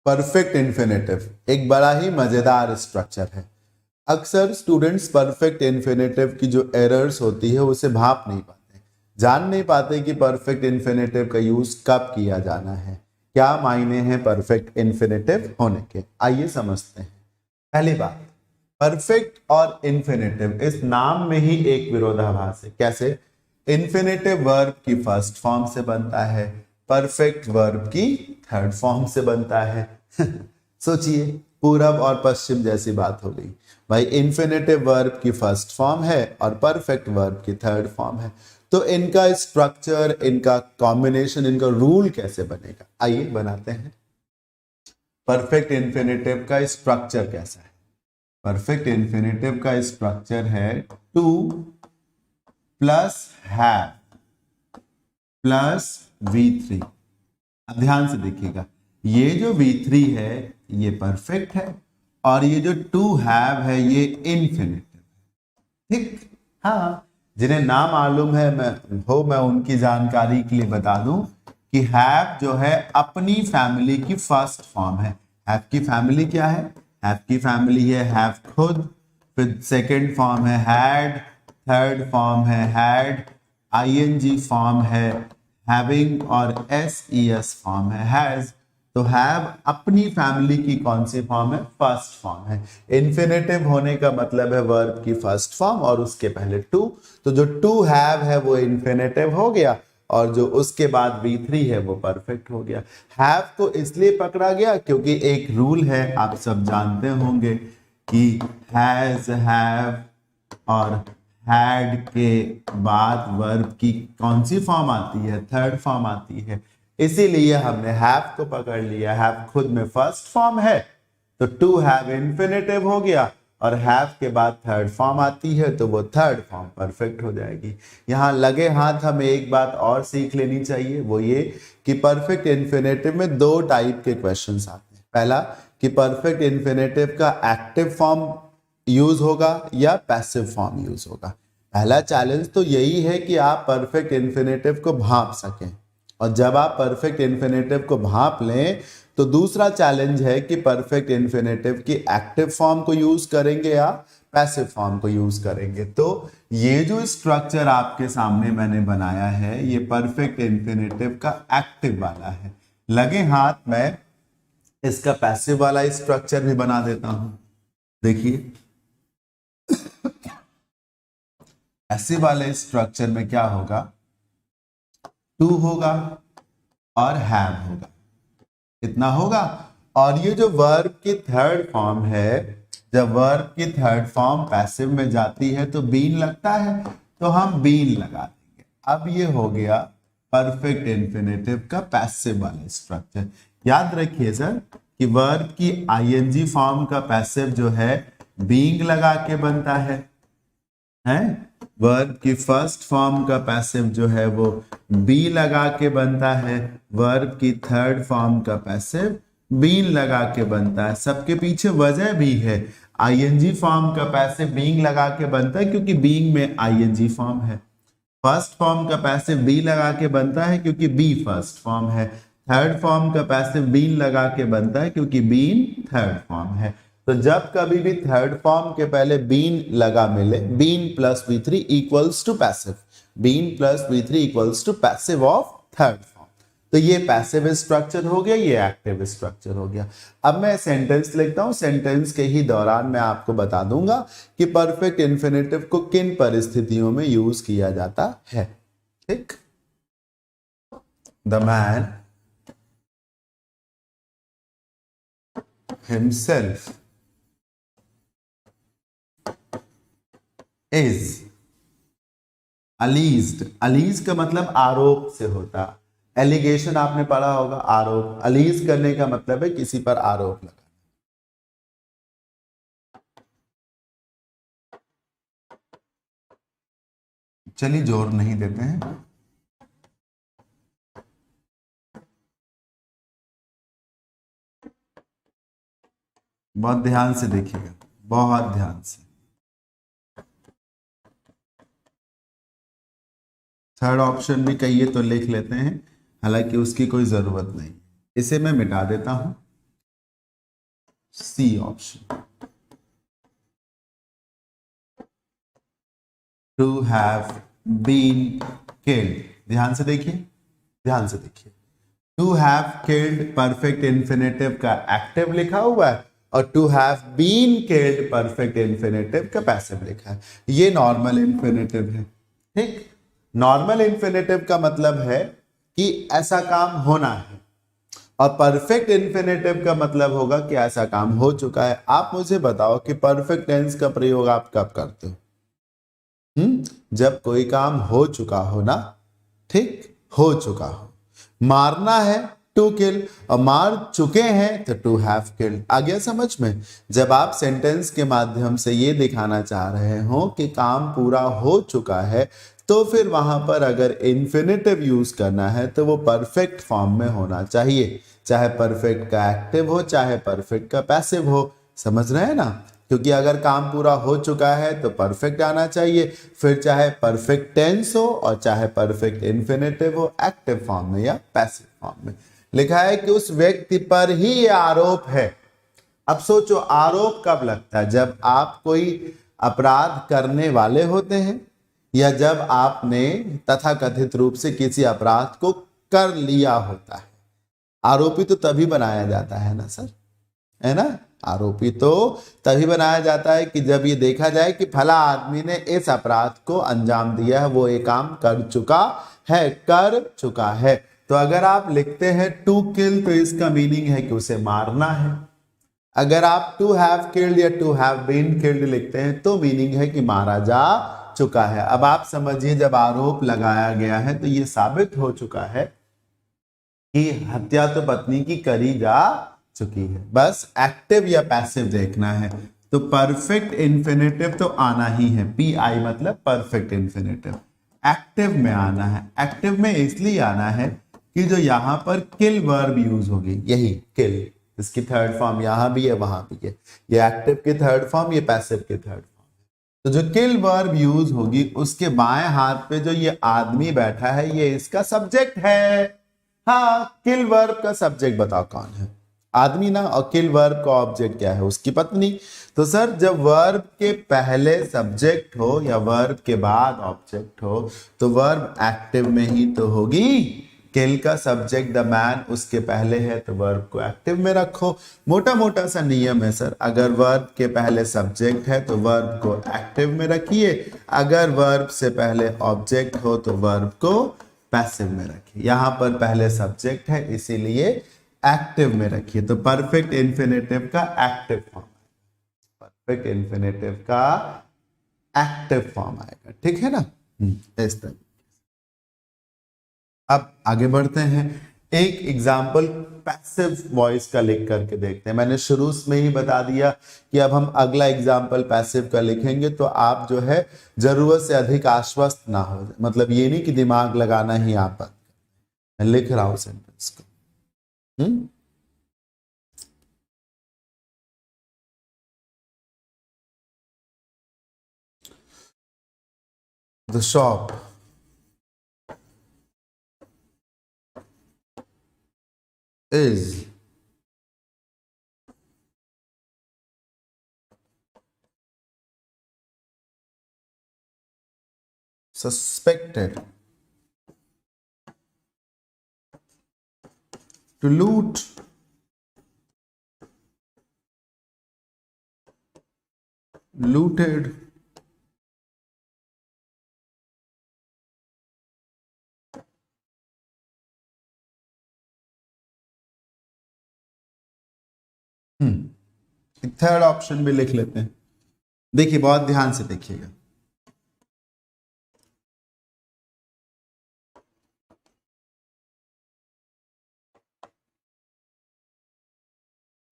Perfect infinitive एक बड़ा ही मजेदार स्ट्रक्चर है। अक्सर स्टूडेंट्स परफेक्ट इन्फिनेटिव की जो एरर्स होती है उसे भाप नहीं पाते, जान नहीं पाते कि परफेक्ट इन्फिनेटिव का यूज कब किया जाना है, क्या मायने हैं परफेक्ट इन्फिनेटिव होने के। आइए समझते हैं। पहली बात, परफेक्ट और इन्फिनेटिव इस नाम में ही एक विरोधाभास है। कैसे? इन्फिनेटिव वर्ब की फर्स्ट फॉर्म से बनता है, परफेक्ट वर्ब की थर्ड फॉर्म से बनता है। सोचिए, पूरब और पश्चिम जैसी बात हो गई भाई। इन्फिनेटिव वर्ब की फर्स्ट फॉर्म है और परफेक्ट वर्ब की थर्ड फॉर्म है, तो इनका स्ट्रक्चर, इनका कॉम्बिनेशन, इनका रूल कैसे बनेगा? आइए बनाते हैं। परफेक्ट इन्फिनेटिव का स्ट्रक्चर कैसा है? परफेक्ट इन्फिनेटिव का स्ट्रक्चर है two plus have plus V3। अब ध्यान से देखिएगा, ये जो V3 है ये परफेक्ट है और ये जो टू हैव है ये इन्फिनेटिव है। ठीक? हाँ, जिन्हें ना मालूम है मैं उनकी जानकारी के लिए बता दूं कि हैव जो है अपनी फैमिली की फर्स्ट फॉर्म है। हैव की फैमिली क्या है? हैव की फैमिली है हैव खुद, फिर सेकंड फॉर्म है हैड, थर्ड फॉर्म है हैड, आईएनजी फॉर्म है हैविंग और एस फॉर्म है हैज। तो हैव अपनी फैमिली की कौन सी फॉर्म है? फर्स्ट फॉर्म है। इन्फिनेटिव होने का मतलब है वर्ब की फर्स्ट फॉर्म और उसके पहले टू। तो जो टू हैव है वो इन्फिनेटिव हो गया और जो उसके बाद V3 है वो परफेक्ट हो गया। हैव को इसलिए पकड़ा गया क्योंकि एक रूल है, आप सब जानते होंगे कि हैज, हैव और हैड के बाद वर्ब की कौन सी फॉर्म आती है? थर्ड फॉर्म आती है। इसीलिए हमने हैव को पकड़ लिया। हैव खुद में फर्स्ट फॉर्म है तो टू हैव इन्फिनेटिव हो गया और हैव के बाद थर्ड फॉर्म आती है तो वो थर्ड फॉर्म परफेक्ट हो जाएगी। यहां लगे हाथ हमें एक बात और सीख लेनी चाहिए, वो ये कि परफेक्ट इन्फिनेटिव में दो टाइप के क्वेश्चंस आते हैं। पहला कि परफेक्ट इन्फिनेटिव का एक्टिव फॉर्म यूज होगा या पैसिव फॉर्म यूज होगा। पहला चैलेंज तो यही है कि आप परफेक्ट इन्फिनेटिव को भांप सकें, और जब आप परफेक्ट इन्फिनेटिव को भांप लें तो दूसरा चैलेंज है कि परफेक्ट इन्फिनेटिव की एक्टिव फॉर्म को यूज करेंगे या पैसिव फॉर्म को यूज करेंगे। तो ये जो स्ट्रक्चर आपके सामने मैंने बनाया है ये परफेक्ट इन्फिनेटिव का एक्टिव वाला है। लगे हाथ में इसका पैसिव वाला स्ट्रक्चर भी बना देता हूं। देखिए, पैसिव वाले स्ट्रक्चर में क्या होगा? टू होगा और हैव होगा, इतना होगा। और ये जो वर्ब की थर्ड फॉर्म है, जब वर्ब की थर्ड फॉर्म पैसिव में जाती है तो बीन लगता है, तो हम बीन लगा देंगे। अब ये हो गया परफेक्ट इन्फिनेटिव का पैसिव वाला स्ट्रक्चर। याद रखिए सर कि वर्ब की आईएनजी फॉर्म का पैसिव जो है बीइंग लगा के बनता है। वर्ब की फर्स्ट फॉर्म का पैसिव जो है वो बी लगा के बनता है, वर्ब की थर्ड फॉर्म का पैसिव बीन लगा के बनता है। सबके पीछे वजह भी है। आईएनजी फॉर्म का पैसिव बीइंग लगा के बनता है क्योंकि बीइंग में आईएनजी फॉर्म है। फर्स्ट फॉर्म का पैसिव बी लगा के बनता है क्योंकि बी फर्स्ट फॉर्म है। थर्ड फॉर्म का पैसिव बीन लगा के बनता है क्योंकि बीन थर्ड फॉर्म है। तो जब कभी भी थर्ड फॉर्म के पहले बीन लगा मिले, been plus V3 equals to passive, been plus V3 equals to passive of third form. तो ये पैसिव स्ट्रक्चर हो गया, ये एक्टिव स्ट्रक्चर हो गया। अब मैं सेंटेंस लिखता हूं, सेंटेंस के ही दौरान मैं आपको बता दूंगा कि परफेक्ट इन्फिनेटिव को किन परिस्थितियों में यूज किया जाता है। ठीक? The man himself is alleged. Allege का मतलब आरोप से होता। एलिगेशन आपने पढ़ा होगा, आरोप। अलीज करने का मतलब है किसी पर आरोप लगा। चलिए जोर नहीं देते हैं। बहुत ध्यान से देखिएगा, बहुत ध्यान से। थर्ड ऑप्शन भी कहिए तो लिख लेते हैं, हालांकि उसकी कोई जरूरत नहीं। इसे मैं मिटा देता हूं। C option, to have been killed. ध्यान से देखिए, ध्यान से देखिए, to have killed perfect infinitive का एक्टिव लिखा हुआ है और to have been killed perfect infinitive का पैसिव लिखा है। ये नॉर्मल इन्फिनेटिव है, ठीक। नॉर्मल इन्फिनेटिव का मतलब है कि ऐसा काम होना है, और परफेक्ट इन्फिनेटिव का मतलब होगा कि ऐसा काम हो चुका है। आप मुझे बताओ कि परफेक्ट टेंस का प्रयोग आप कब करते हो? जब कोई काम हो चुका हो ना, ठीक, हो चुका हो। मारना है टू किल, और मार चुके हैं तो टू हैव किल्ड। आ गया समझ में? जब आप सेंटेंस के माध्यम से ये दिखाना चाह रहे हो कि काम पूरा हो चुका है, तो फिर वहां पर अगर इन्फिनेटिव यूज करना है तो वो परफेक्ट फॉर्म में होना चाहिए, चाहे परफेक्ट का एक्टिव हो चाहे परफेक्ट का पैसिव हो। समझ रहे हैं ना? क्योंकि अगर काम पूरा हो चुका है तो परफेक्ट आना चाहिए, फिर चाहे परफेक्ट टेंस हो और चाहे परफेक्ट इन्फिनेटिव हो, एक्टिव फॉर्म में या पैसिव फॉर्म में। लिखा है कि उस व्यक्ति पर ही ये आरोप है। अब सोचो, आरोप कब लगता है? जब आप कोई अपराध करने वाले होते हैं, या जब आपने तथाकथित रूप से किसी अपराध को कर लिया होता है। आरोपी तो तभी बनाया जाता है ना सर, है ना? आरोपी तो तभी बनाया जाता है कि जब ये देखा जाए कि फला आदमी ने इस अपराध को अंजाम दिया है, वो ये काम कर चुका है, कर चुका है। तो अगर आप लिखते हैं टू किल तो इसका मीनिंग है कि उसे मारना है। अगर आप टू हैव किल्ड या टू हैव बीन किल्ड लिखते हैं तो मीनिंग है कि मारा जा चुका है। अब आप समझिए, जब आरोप लगाया गया है तो ये साबित हो चुका है कि हत्या तो पत्नी की करी जा चुकी है। बस एक्टिव या पैसिव देखना है। तो परफेक्ट इन्फिनेटिव तो आना ही है, पी आई मतलब परफेक्ट इन्फिनेटिव। एक्टिव में आना है, एक्टिव में इसलिए आना है कि जो यहां पर किल वर्ब यूज होगी, यही किल, इसकी थर्ड फॉर्म यहां भी है वहां भी है। ये एक्टिव की थर्ड फॉर्म, ये पैसिव की थर्ड फॉर्म। तो जो किल वर्ब यूज होगी उसके बाएं हाथ पे जो ये आदमी बैठा है, ये इसका सब्जेक्ट है। हाँ, किल वर्ब का सब्जेक्ट बताओ कौन है? आदमी ना, और किल वर्ब का ऑब्जेक्ट क्या है? उसकी पत्नी। तो सर, जब वर्ब के पहले सब्जेक्ट हो या वर्ब के बाद ऑब्जेक्ट हो तो वर्ब एक्टिव में ही तो होगी। किल का सब्जेक्ट द मैन उसके पहले है तो वर्ब को एक्टिव में रखो। मोटा मोटा सा नियम है सर, अगर वर्ब के पहले सब्जेक्ट है तो वर्ब को एक्टिव में रखिए, अगर वर्ब से पहले ऑब्जेक्ट हो तो वर्ब को पैसिव में रखिए। यहां पर पहले सब्जेक्ट है इसीलिए एक्टिव में रखिए। तो परफेक्ट इन्फिनेटिव का एक्टिव फॉर्म, परफेक्ट इन्फिनेटिव का एक्टिव फॉर्म आएगा, ठीक है ना? इस तरह। अब आगे बढ़ते हैं, एक एग्जाम्पल पैसिव वॉइस का लिख करके देखते हैं। मैंने शुरू में ही बता दिया कि अब हम अगला एग्जाम्पल पैसिव का लिखेंगे, तो आप जो है जरूरत से अधिक आश्वस्त ना हो जाए। मतलब ये नहीं कि दिमाग लगाना ही आप, मैं लिख रहा हूं सेंटेंस को। The shop is suspected to looted third option भी लिख लेते हैं। देखिए, बहुत ध्यान से देखिएगा।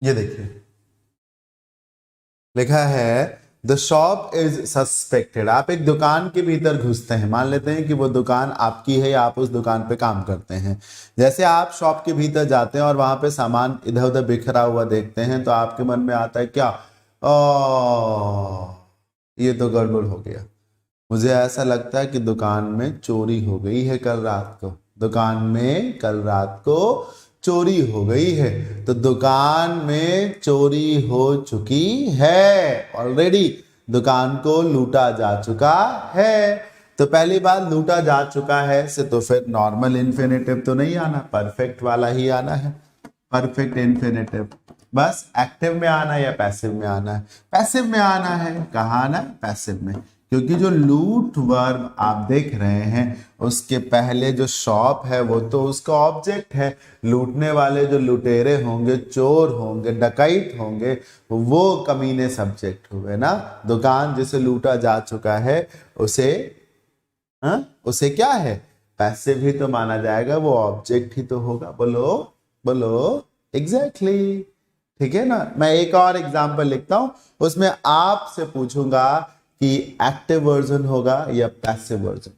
ये देखिए, लिखा है द शॉप इज सस्पेक्टेड। आप एक दुकान के भीतर घुसते हैं, मान लेते हैं कि वो दुकान आपकी है या आप उस दुकान पे काम करते हैं। जैसे आप शॉप के भीतर जाते हैं और वहां पे सामान इधर उधर बिखरा हुआ देखते हैं तो आपके मन में आता है क्या? ये तो गड़बड़ हो गया। मुझे ऐसा लगता है कि दुकान में चोरी हो गई है कल रात को। दुकान में कल रात को चोरी हो गई है, तो दुकान में चोरी हो चुकी है, ऑलरेडी दुकान को लूटा जा चुका है। तो पहली बात लूटा जा चुका है से तो फिर नॉर्मल इन्फिनेटिव तो नहीं आना, परफेक्ट वाला ही आना है, परफेक्ट इन्फिनेटिव। बस एक्टिव में आना है या पैसिव में आना है? पैसिव में आना है। कहाँ आना है? पैसिव में, क्योंकि जो लूट वर्ब आप देख रहे हैं उसके पहले जो शॉप है वो तो उसका ऑब्जेक्ट है। लूटने वाले जो लुटेरे होंगे, चोर होंगे, डकैत होंगे, वो कमीने सब्जेक्ट हुए ना। दुकान जिसे लूटा जा चुका है उसे क्या है? पैसिव ही तो माना जाएगा, वो ऑब्जेक्ट ही तो होगा। बोलो बोलो एग्जैक्टली ठीक है ना। मैं एक और एग्जांपल लिखता हूं, उसमें आपसे पूछूंगा कि एक्टिव वर्जन होगा या पैसिव वर्जन,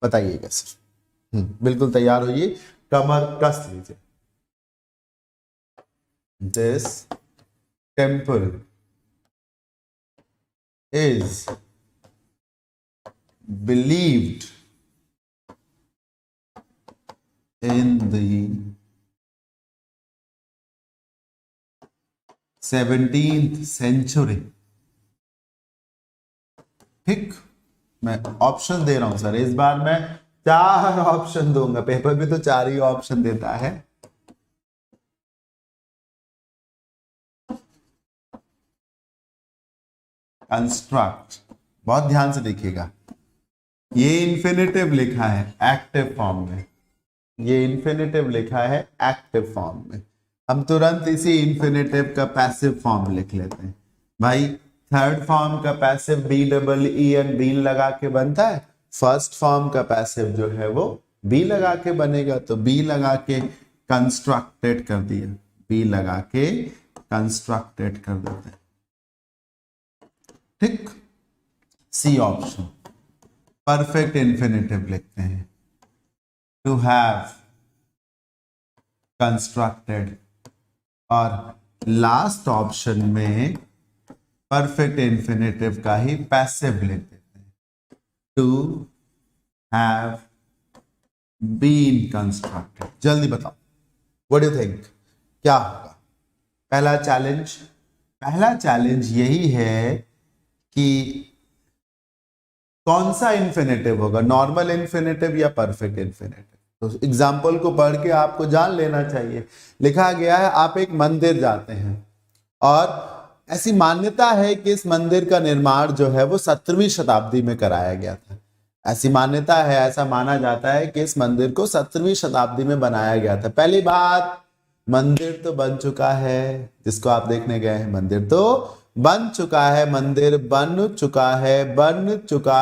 बताइएगा सर। बिल्कुल तैयार होइए, कमर कस लीजिए। This temple is believed in the 17th century. ठीक, मैं ऑप्शन दे रहा हूं सर, इस बार मैं 4 ऑप्शन दूंगा, पेपर भी तो 4 ही ऑप्शन देता है। कंस्ट्रक्ट, बहुत ध्यान से देखिएगा, ये इन्फिनेटिव लिखा है एक्टिव फॉर्म में, ये इन्फिनेटिव लिखा है एक्टिव फॉर्म में। हम तुरंत इसी इन्फिनेटिव का पैसिव फॉर्म लिख लेते हैं। भाई थर्ड फॉर्म का पैसिव BEEN बीन लगा के बनता है, फर्स्ट फॉर्म का पैसिव जो है वो बी लगा के बनेगा, तो बी लगा के कंस्ट्रक्टेड कर दिया, बी लगा के कंस्ट्रक्टेड कर देते हैं। ठीक, सी ऑप्शन परफेक्ट इन्फिनेटिव लिखते हैं, टू हैव कंस्ट्रक्टेड। और लास्ट ऑप्शन में परफेक्ट इन्फिनेटिव का ही पैसिव लिख देते हैं, टू हैव बीन कंस्ट्रक्टेड। जल्दी बताओ, व्हाट डू यू थिंक, क्या होगा? पहला चैलेंज यही है कि कौन सा इन्फिनेटिव होगा, नॉर्मल इन्फिनेटिव या परफेक्ट इन्फिनेटिव। तो एग्जाम्पल को पढ़ के आपको जान लेना चाहिए। लिखा गया है आप एक मंदिर जाते हैं और ऐसी मान्यता है कि इस मंदिर का निर्माण जो है वो 17वीं शताब्दी में कराया गया था। ऐसी मान्यता है, ऐसा माना जाता है कि इस मंदिर को 17वीं शताब्दी में बनाया गया था। पहली बात, मंदिर तो बन चुका है, जिसको आप देखने गए हैं मंदिर तो बन चुका है, मंदिर बन चुका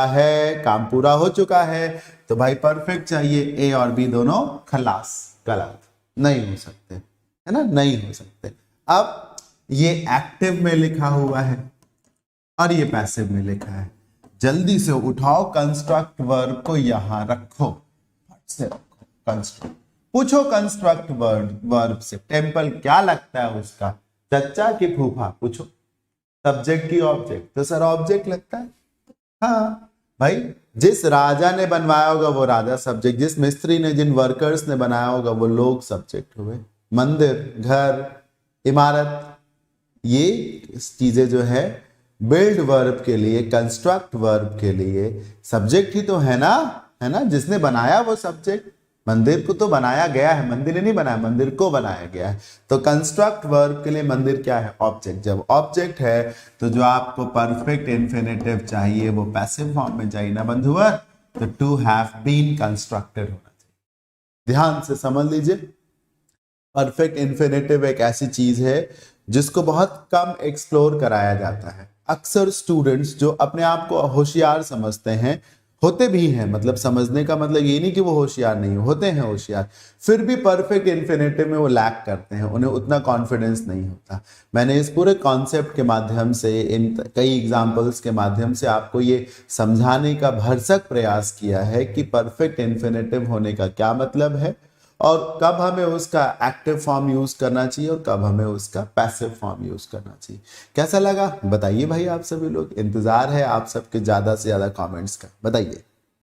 है, काम पूरा हो चुका है। तो भाई परफेक्ट चाहिए, ए और बी दोनों खलास, गलत नहीं हो सकते, है ना, नहीं हो सकते। अब ये एक्टिव में लिखा हुआ है और ये पैसिव में लिखा है, जल्दी से उठाओ कंस्ट्रक्ट वर्ब को यहां रखो, से रखो कंस्ट्रक्ट। पूछो कंस्ट्रक्ट वर्ब से टेम्पल क्या लगता है उसका, चच्चा की फूफा, पूछो। सब्जेक्ट की ऑब्जेक्ट, तो सर ऑब्जेक्ट लगता है। हाँ भाई, जिस राजा ने बनवाया होगा वो राजा सब्जेक्ट, जिस मिस्त्री ने, जिन वर्कर्स ने बनाया होगा वो लोग सब्जेक्ट हुए। मंदिर, घर, इमारत, ये चीजें जो है बिल्ड वर्ब के लिए, कंस्ट्रक्ट वर्ब के लिए सब्जेक्ट ही तो है ना, जिसने बनाया वो सब्जेक्ट। मंदिर को तो बनाया गया है, मंदिर ने नहीं बनाया, मंदिर को बनाया गया है। तो कंस्ट्रक्ट वर्ब के लिए मंदिर क्या है, ऑब्जेक्ट। जब ऑब्जेक्ट है तो जो आपको परफेक्ट इन्फिनेटिव चाहिए वो पैसिव फॉर्म में चाहिए ना बंधुआ, तो टू हैव बीन कंस्ट्रक्टेड होना चाहिए। ध्यान से समझ लीजिए, परफेक्ट इन्फिनेटिव एक ऐसी चीज है जिसको बहुत कम एक्सप्लोर कराया जाता है। अक्सर स्टूडेंट्स जो अपने आप को होशियार समझते हैं, होते भी हैं, मतलब समझने का मतलब ये नहीं कि वो होशियार नहीं होते हैं, होशियार, फिर भी परफेक्ट इन्फिनेटिव में वो लैक करते हैं, उन्हें उतना कॉन्फिडेंस नहीं होता। मैंने इस पूरे कॉन्सेप्ट के माध्यम से, इन कई एग्जांपल्स के माध्यम से आपको ये समझाने का भरसक प्रयास किया है कि परफेक्ट इन्फिनेटिव होने का क्या मतलब है और कब हमें उसका एक्टिव फॉर्म यूज करना चाहिए और कब हमें उसका पैसिव फॉर्म यूज करना चाहिए। कैसा लगा बताइए भाई, आप सभी लोग, इंतजार है आप सबके ज्यादा से ज्यादा कमेंट्स का, बताइए।